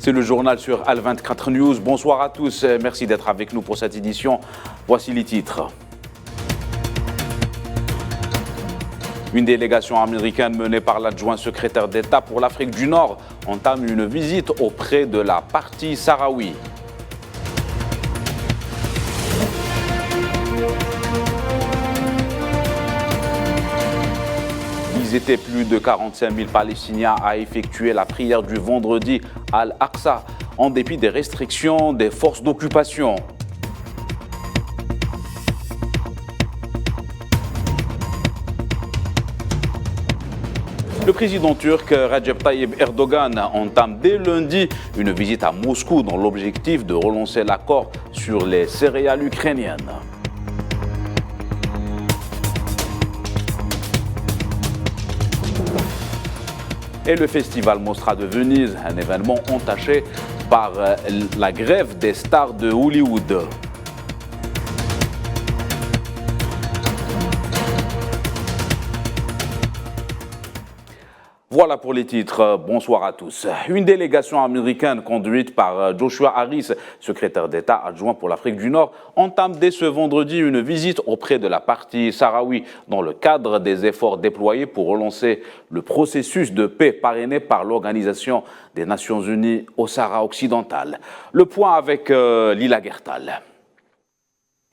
C'est le journal sur Al24 News. Bonsoir à tous, merci d'être avec nous pour cette édition. Voici les titres. Une délégation américaine menée par l'adjoint secrétaire d'État pour l'Afrique du Nord entame une visite auprès de la partie sahraoui. Ils étaient plus de 45 000 Palestiniens à effectuer la prière du vendredi à Al-Aqsa, en dépit des restrictions des forces d'occupation. Le président turc Recep Tayyip Erdogan entame dès lundi une visite à Moscou dans l'objectif de relancer l'accord sur les céréales ukrainiennes. Et le festival Mostra de Venise, un événement entaché par la grève des stars de Hollywood. Voilà pour les titres. Bonsoir à tous. Une délégation américaine conduite par Joshua Harris, secrétaire d'État adjoint pour l'Afrique du Nord, entame dès ce vendredi une visite auprès de la partie sahraoui dans le cadre des efforts déployés pour relancer le processus de paix parrainé par l'Organisation des Nations Unies au Sahara occidental. Le point avec Lila Gertal.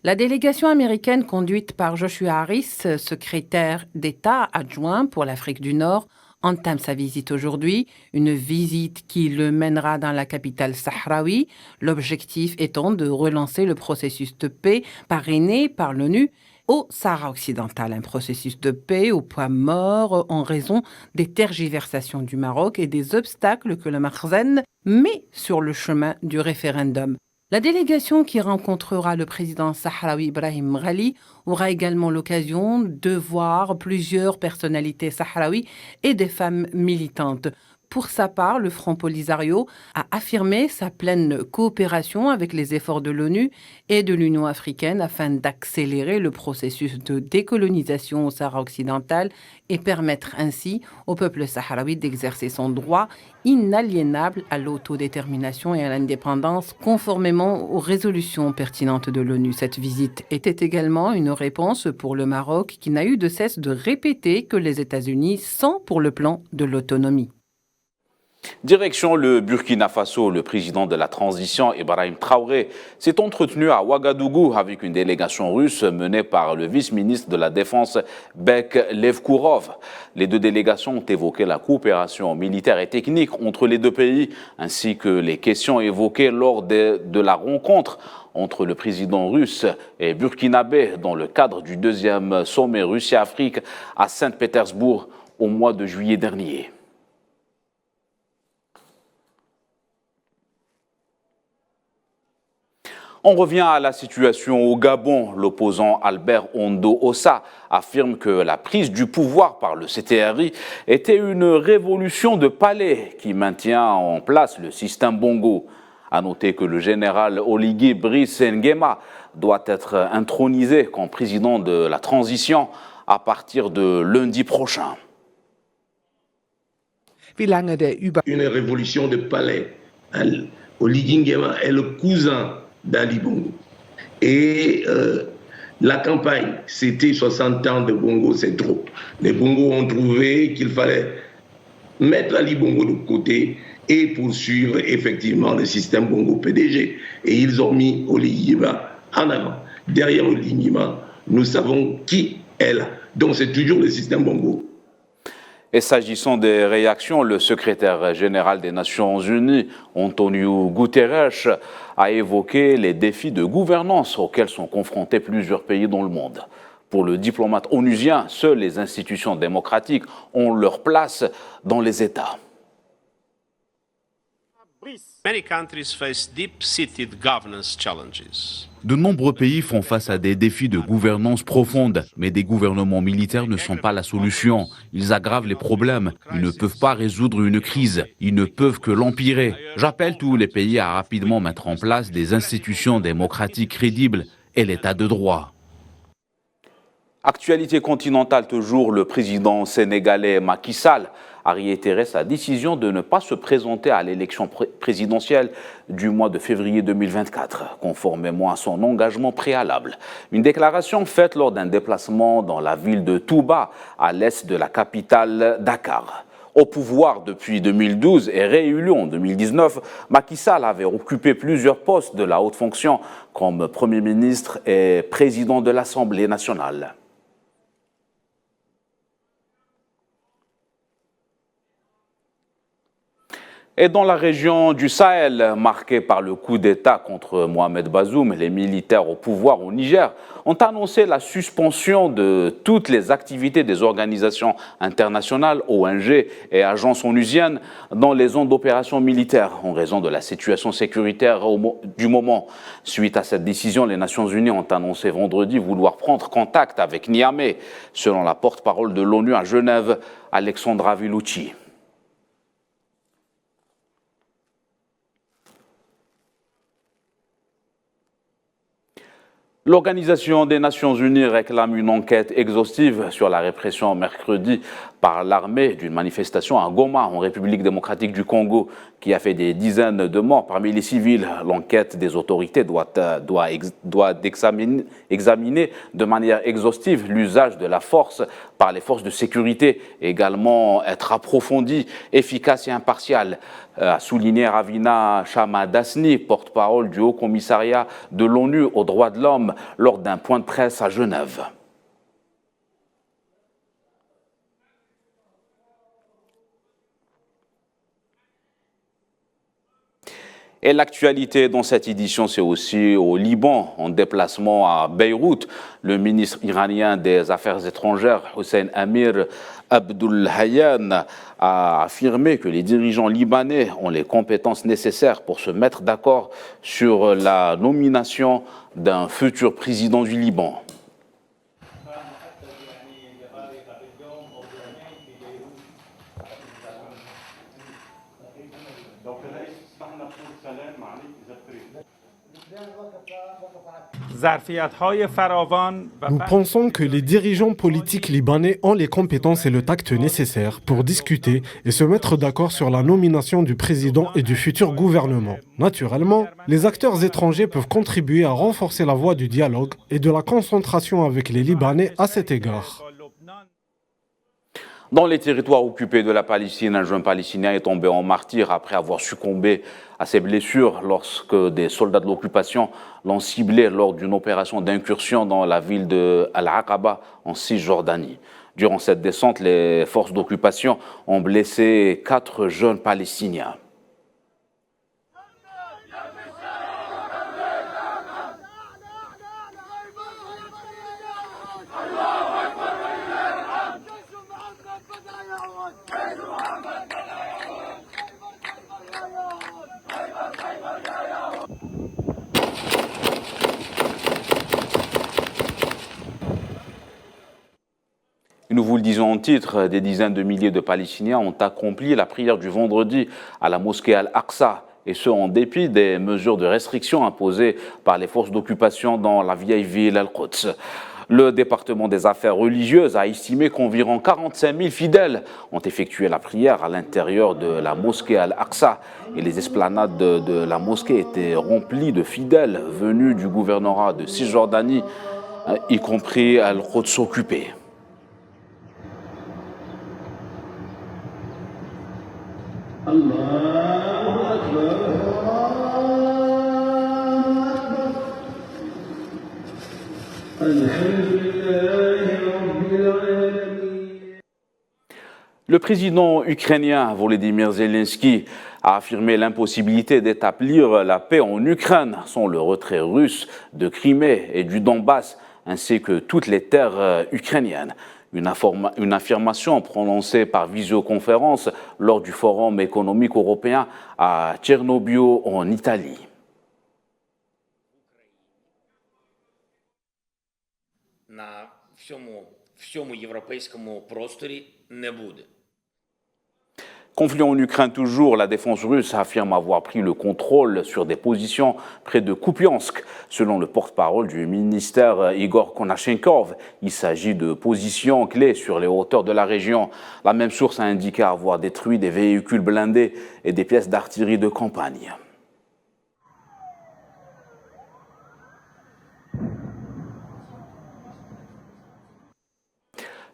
La délégation américaine conduite par Joshua Harris, secrétaire d'État adjoint pour l'Afrique du Nord, entame sa visite aujourd'hui, une visite qui le mènera dans la capitale sahraoui, l'objectif étant de relancer le processus de paix parrainé par l'ONU au Sahara occidental, un processus de paix au point mort en raison des tergiversations du Maroc et des obstacles que le Makhzen met sur le chemin du référendum. La délégation qui rencontrera le président sahraoui Ibrahim Ghali aura également l'occasion de voir plusieurs personnalités sahraouies et des femmes militantes. Pour sa part, le Front Polisario a affirmé sa pleine coopération avec les efforts de l'ONU et de l'Union africaine afin d'accélérer le processus de décolonisation au Sahara occidental et permettre ainsi au peuple sahraoui d'exercer son droit inaliénable à l'autodétermination et à l'indépendance conformément aux résolutions pertinentes de l'ONU. Cette visite était également une réponse pour le Maroc qui n'a eu de cesse de répéter que les États-Unis sont pour le plan de l'autonomie. Direction le Burkina Faso, le président de la transition, Ibrahim Traoré, s'est entretenu à Ouagadougou avec une délégation russe menée par le vice-ministre de la Défense, Bek Levkourov. Les deux délégations ont évoqué la coopération militaire et technique entre les deux pays, ainsi que les questions évoquées lors de la rencontre entre le président russe et burkinabé dans le cadre du deuxième sommet Russie-Afrique à Saint-Pétersbourg au mois de juillet dernier. On revient à la situation au Gabon. L'opposant Albert Ondo Ossa affirme que la prise du pouvoir par le CTRI était une révolution de palais qui maintient en place le système Bongo. À noter que le général Oligui Brice Nguema doit être intronisé comme président de la transition à partir de lundi prochain. Une révolution de palais. Oligui Nguema est le cousin d'Ali Bongo. Et la campagne, c'était 60 ans de Bongo, c'est trop. Les Bongo ont trouvé qu'il fallait mettre Ali Bongo de côté et poursuivre effectivement le système Bongo PDG. Et ils ont mis Oligui Nguema en avant. Derrière Oligui Nguema, nous savons qui est là. Donc c'est toujours le système Bongo. Et s'agissant des réactions, le secrétaire général des Nations Unies, Antonio Guterres, a évoqué les défis de gouvernance auxquels sont confrontés plusieurs pays dans le monde. Pour le diplomate onusien, seules les institutions démocratiques ont leur place dans les États. Many countries face deep-seated governance challenges. De nombreux pays font face à des défis de gouvernance profonde, mais des gouvernements militaires ne sont pas la solution. Ils aggravent les problèmes. Ils ne peuvent pas résoudre une crise. Ils ne peuvent que l'empirer. J'appelle tous les pays à rapidement mettre en place des institutions démocratiques crédibles et l'état de droit. Actualité continentale toujours, le président sénégalais Macky Sall a réitéré sa décision de ne pas se présenter à l'élection présidentielle du mois de février 2024, conformément à son engagement préalable. Une déclaration faite lors d'un déplacement dans la ville de Touba, à l'est de la capitale Dakar. Au pouvoir depuis 2012 et réélu en 2019, Macky Sall avait occupé plusieurs postes de la haute fonction comme Premier ministre et président de l'Assemblée nationale. Et dans la région du Sahel, marquée par le coup d'État contre Mohamed Bazoum, les militaires au pouvoir au Niger ont annoncé la suspension de toutes les activités des organisations internationales, ONG et agences onusiennes dans les zones d'opération militaire en raison de la situation sécuritaire du moment. Suite à cette décision, les Nations Unies ont annoncé vendredi vouloir prendre contact avec Niamey, selon la porte-parole de l'ONU à Genève, Alexandra Vellucci. L'Organisation des Nations Unies réclame une enquête exhaustive sur la répression mercredi par l'armée d'une manifestation à Goma, en République démocratique du Congo, qui a fait des dizaines de morts parmi les civils. L'enquête des autorités doit examiner de manière exhaustive l'usage de la force par les forces de sécurité, également être approfondie, efficace et impartiale, a souligné Ravina Chamadasni, porte-parole du Haut-Commissariat de l'ONU aux droits de l'homme, lors d'un point de presse à Genève. Et l'actualité dans cette édition, c'est aussi au Liban, en déplacement à Beyrouth. Le ministre iranien des Affaires étrangères, Hossein Amir Abdullahian, a affirmé que les dirigeants libanais ont les compétences nécessaires pour se mettre d'accord sur la nomination d'un futur président du Liban. Nous pensons que les dirigeants politiques libanais ont les compétences et le tact nécessaires pour discuter et se mettre d'accord sur la nomination du président et du futur gouvernement. Naturellement, les acteurs étrangers peuvent contribuer à renforcer la voie du dialogue et de la concentration avec les Libanais à cet égard. Dans les territoires occupés de la Palestine, un jeune Palestinien est tombé en martyr après avoir succombé à ses blessures lorsque des soldats de l'occupation l'ont ciblé lors d'une opération d'incursion dans la ville de Al-Aqaba en Cisjordanie. Durant cette descente, les forces d'occupation ont blessé 4 jeunes Palestiniens. Nous vous le disons en titre, des dizaines de milliers de Palestiniens ont accompli la prière du vendredi à la mosquée Al-Aqsa, et ce en dépit des mesures de restriction imposées par les forces d'occupation dans la vieille ville Al-Quds. Le département des affaires religieuses a estimé qu'environ 45 000 fidèles ont effectué la prière à l'intérieur de la mosquée Al-Aqsa, et les esplanades de la mosquée étaient remplies de fidèles venus du gouvernorat de Cisjordanie, y compris Al-Quds occupé. Le président ukrainien Volodymyr Zelensky a affirmé l'impossibilité d'établir la paix en Ukraine sans le retrait russe de Crimée et du Donbass, ainsi que toutes les terres ukrainiennes. Une affirmation prononcée par visioconférence lors du Forum économique européen à Cernobbio en Italie. На всьому європейському просторі не буде. Conflit en Ukraine toujours, la défense russe affirme avoir pris le contrôle sur des positions près de Kupiansk. Selon le porte-parole du ministère Igor Konashenkov, il s'agit de positions clés sur les hauteurs de la région. La même source a indiqué avoir détruit des véhicules blindés et des pièces d'artillerie de campagne.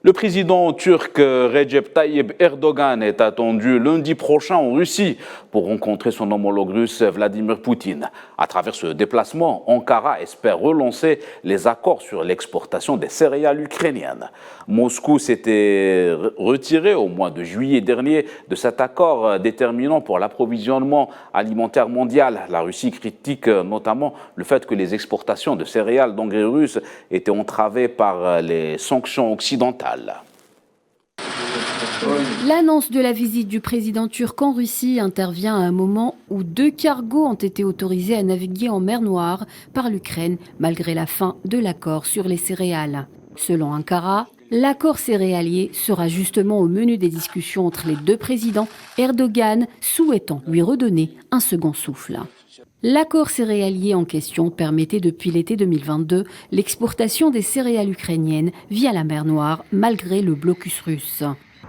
Le président turc Recep Tayyip Erdogan est attendu lundi prochain en Russie pour rencontrer son homologue russe Vladimir Poutine. À travers ce déplacement, Ankara espère relancer les accords sur l'exportation des céréales ukrainiennes. Moscou s'était retiré au mois de juillet dernier de cet accord déterminant pour l'approvisionnement alimentaire mondial. La Russie critique notamment le fait que les exportations de céréales d'engrais russes étaient entravées par les sanctions occidentales. L'annonce de la visite du président turc en Russie intervient à un moment où 2 cargos ont été autorisés à naviguer en mer Noire par l'Ukraine, malgré la fin de l'accord sur les céréales. Selon Ankara, l'accord céréalier sera justement au menu des discussions entre les 2 présidents, Erdogan souhaitant lui redonner un second souffle. L'accord céréalier en question permettait depuis l'été 2022 l'exportation des céréales ukrainiennes via la mer Noire malgré le blocus russe.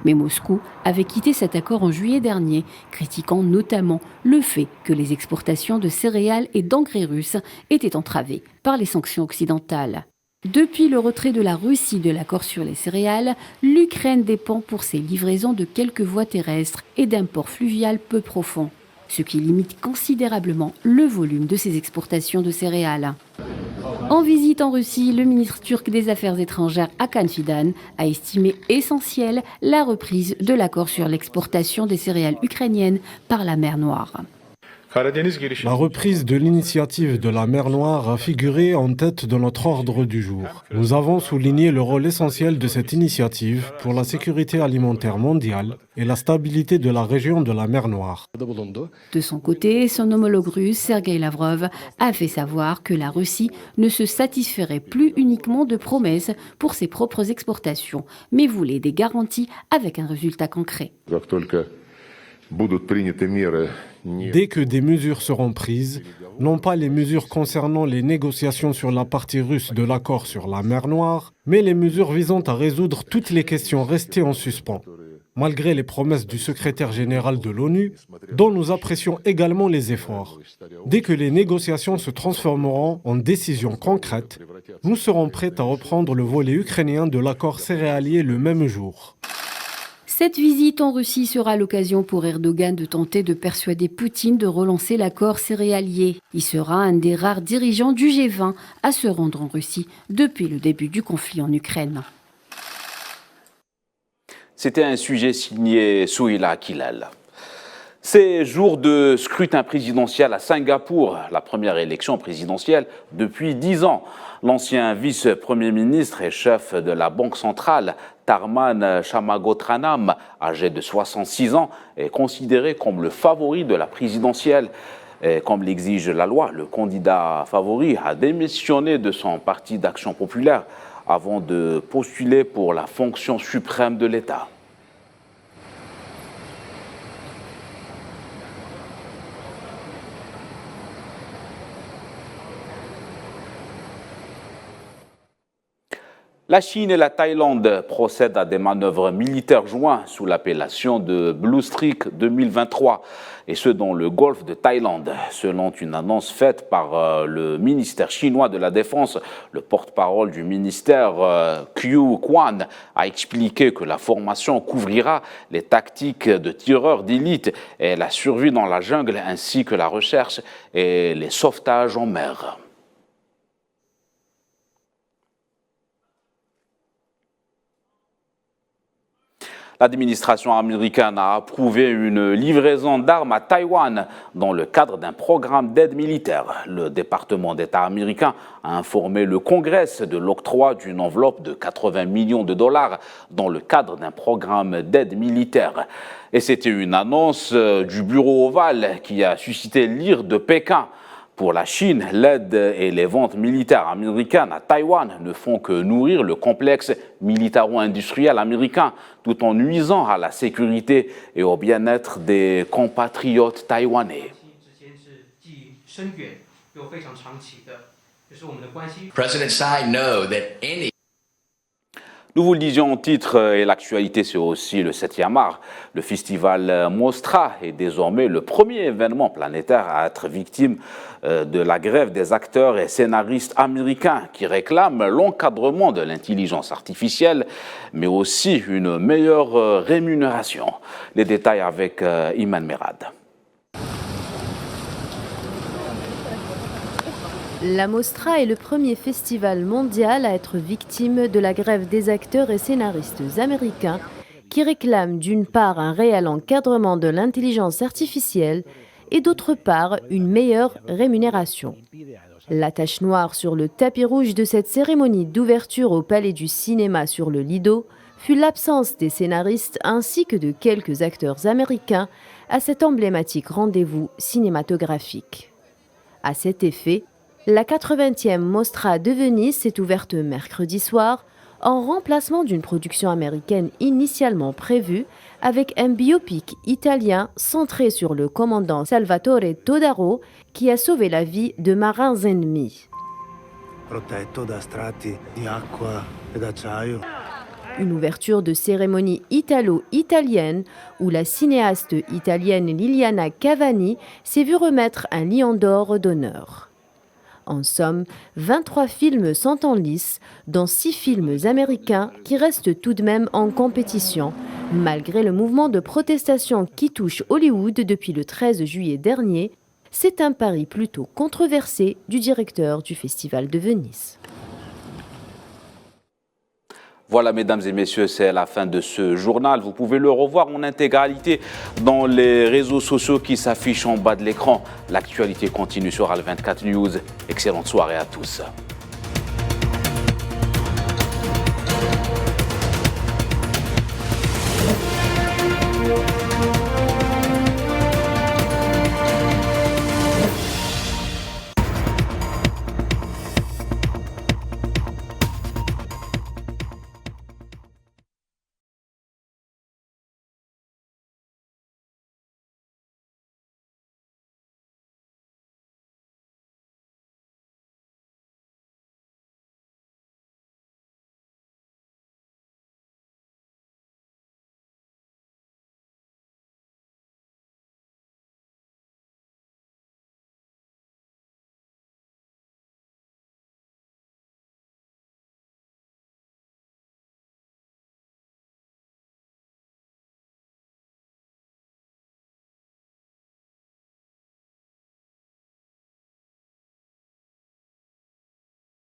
Mais Moscou avait quitté cet accord en juillet dernier, critiquant notamment le fait que les exportations de céréales et d'engrais russes étaient entravées par les sanctions occidentales. Depuis le retrait de la Russie de l'accord sur les céréales, l'Ukraine dépend pour ses livraisons de quelques voies terrestres et d'un port fluvial peu profond, ce qui limite considérablement le volume de ses exportations de céréales. En visite en Russie, le ministre turc des Affaires étrangères Hakan Fidan a estimé essentielle la reprise de l'accord sur l'exportation des céréales ukrainiennes par la mer Noire. La reprise de l'initiative de la mer Noire a figuré en tête de notre ordre du jour. Nous avons souligné le rôle essentiel de cette initiative pour la sécurité alimentaire mondiale et la stabilité de la région de la mer Noire. De son côté, son homologue russe, Sergueï Lavrov, a fait savoir que la Russie ne se satisferait plus uniquement de promesses pour ses propres exportations, mais voulait des garanties avec un résultat concret. Dès que des mesures seront prises, non pas les mesures concernant les négociations sur la partie russe de l'accord sur la mer Noire, mais les mesures visant à résoudre toutes les questions restées en suspens, malgré les promesses du secrétaire général de l'ONU, dont nous apprécions également les efforts. Dès que les négociations se transformeront en décisions concrètes, nous serons prêts à reprendre le volet ukrainien de l'accord céréalier le même jour. Cette visite en Russie sera l'occasion pour Erdogan de tenter de persuader Poutine de relancer l'accord céréalier. Il sera un des rares dirigeants du G20 à se rendre en Russie depuis le début du conflit en Ukraine. C'était un sujet signé Souila Kilal. C'est jour de scrutin présidentiel à Singapour, la première élection présidentielle depuis 10 ans. L'ancien vice-premier ministre et chef de la Banque centrale, Tharman Shanmugatranam, âgé de 66 ans, est considéré comme le favori de la présidentielle. Et comme l'exige la loi, le candidat favori a démissionné de son parti d'Action populaire avant de postuler pour la fonction suprême de l'État. La Chine et la Thaïlande procèdent à des manœuvres militaires jointes sous l'appellation de Blue Streak 2023, et ce dans le golfe de Thaïlande. Selon une annonce faite par le ministère chinois de la Défense, le porte-parole du ministère, Qiu Quan, a expliqué que la formation couvrira les tactiques de tireurs d'élite et la survie dans la jungle, ainsi que la recherche et les sauvetages en mer. L'administration américaine a approuvé une livraison d'armes à Taïwan dans le cadre d'un programme d'aide militaire. Le département d'État américain a informé le Congrès de l'octroi d'une enveloppe de 80 millions de dollars dans le cadre d'un programme d'aide militaire. Et c'était une annonce du bureau ovale qui a suscité l'ire de Pékin. Pour la Chine, l'aide et les ventes militaires américaines à Taïwan ne font que nourrir le complexe militaro-industriel américain, tout en nuisant à la sécurité et au bien-être des compatriotes taïwanais. President Tsai knows that any Nous vous le disions en titre, et l'actualité c'est aussi le 7e art. Le festival Mostra est désormais le premier événement planétaire à être victime de la grève des acteurs et scénaristes américains qui réclament l'encadrement de l'intelligence artificielle, mais aussi une meilleure rémunération. Les détails avec Iman Merad. La Mostra est le premier festival mondial à être victime de la grève des acteurs et scénaristes américains qui réclament d'une part un réel encadrement de l'intelligence artificielle et d'autre part une meilleure rémunération. La tache noire sur le tapis rouge de cette cérémonie d'ouverture au Palais du Cinéma sur le Lido fut l'absence des scénaristes ainsi que de quelques acteurs américains à cet emblématique rendez-vous cinématographique. À cet effet, la 80e Mostra de Venise s'est ouverte mercredi soir en remplacement d'une production américaine initialement prévue avec un biopic italien centré sur le commandant Salvatore Todaro qui a sauvé la vie de marins ennemis. Une ouverture de cérémonie italo-italienne où la cinéaste italienne Liliana Cavani s'est vue remettre un lion d'or d'honneur. En somme, 23 films sont en lice, dont 6 films américains qui restent tout de même en compétition, malgré le mouvement de protestation qui touche Hollywood depuis le 13 juillet dernier. C'est un pari plutôt controversé du directeur du Festival de Venise. Voilà, mesdames et messieurs, c'est la fin de ce journal. Vous pouvez le revoir en intégralité dans les réseaux sociaux qui s'affichent en bas de l'écran. L'actualité continue sur Al 24 News. Excellente soirée à tous.